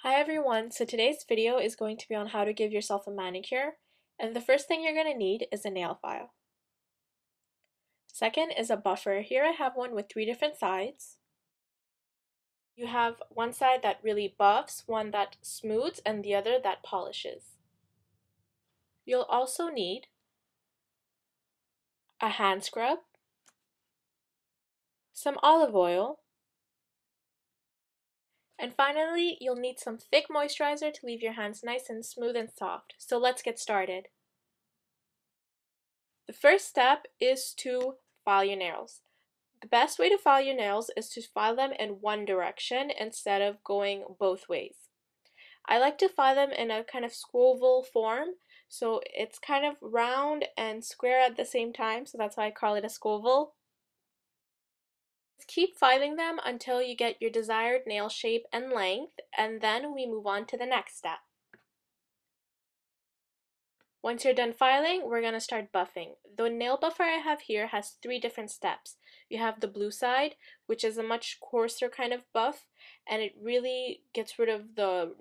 Hi everyone, so today's video is going to be on how to give yourself a manicure, and the first thing you're going to need is a nail file. Second is a buffer. Here I have one with 3 different sides. You have one side that really buffs, one that smooths, and the other that polishes. You'll also need a hand scrub, some olive oil, and finally you'll need some thick moisturizer to leave your hands nice and smooth and soft. So let's get started. The first step is to file your nails. The best way to file your nails is to file them in one direction instead of going both ways. I like to file them in a kind of swivel form, so it's kind of round and square at the same time, so that's why I call it a swivel. Just keep filing them until you get your desired nail shape and length, and then we move on to the next step. Once you're done filing, we're going to start buffing. The nail buffer I have here has 3 different steps. You have the blue side, which is a much coarser kind of buff, and it really gets rid of the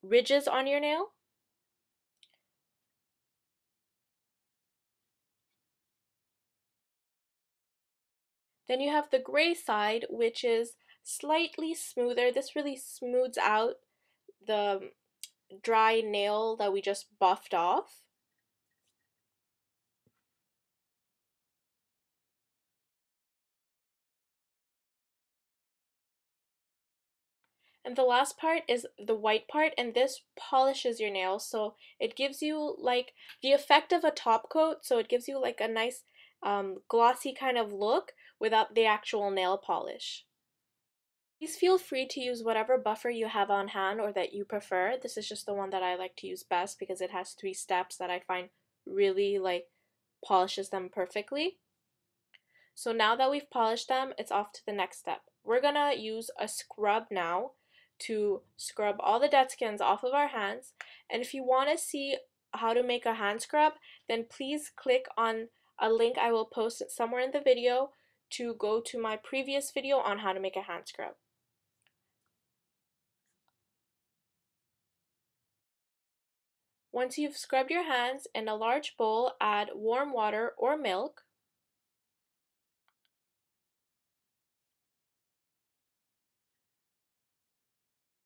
ridges on your nail. Then you have the gray side, which is slightly smoother. This really smooths out the dry nail that we just buffed off. And the last part is the white part, and this polishes your nails, so it gives you like the effect of a top coat, so it gives you like a nice glossy kind of look without the actual nail polish. Please feel free to use whatever buffer you have on hand or that you prefer. This is just the one that I like to use best because it has 3 steps that I find really like polishes them perfectly. So now that we've polished them, it's off to the next step. We're gonna use a scrub now to scrub all the dead skins off of our hands. And if you want to see how to make a hand scrub, then please click on a link I will post somewhere in the video to go to my previous video on how to make a hand scrub. Once you've scrubbed your hands, in a large bowl, add warm water or milk.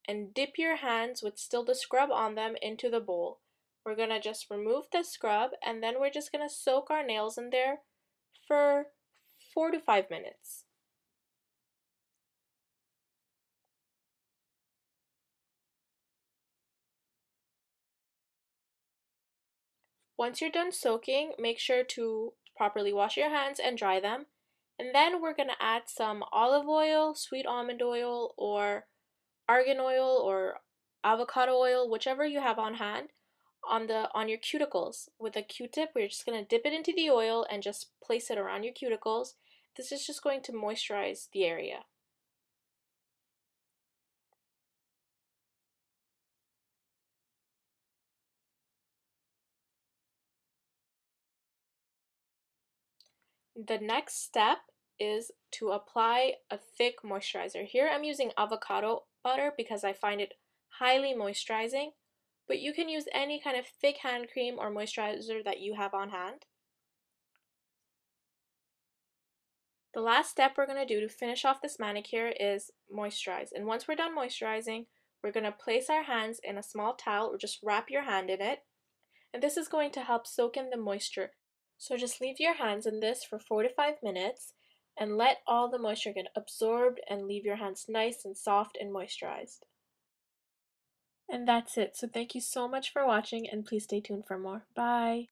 And dip your hands with still the scrub on them into the bowl. We're going to just remove the scrub, and then we're just going to soak our nails in there for 4 to 5 minutes. Once you're done soaking, make sure to properly wash your hands and dry them. And then we're going to add some olive oil, sweet almond oil, or argan oil, or avocado oil, whichever you have on hand, on your cuticles. With a Q-tip, we're just going to dip it into the oil and just place it around your cuticles. This is just going to moisturize the area. The next step is to apply a thick moisturizer. Here I'm using avocado butter because I find it highly moisturizing, but you can use any kind of thick hand cream or moisturizer that you have on hand. The last step we're going to do to finish off this manicure is moisturize. And once we're done moisturizing, we're going to place our hands in a small towel or just wrap your hand in it. And this is going to help soak in the moisture. So just leave your hands in this for 4 to 5 minutes and let all the moisture get absorbed and leave your hands nice and soft and moisturized. And that's it. So thank you so much for watching, and please stay tuned for more. Bye!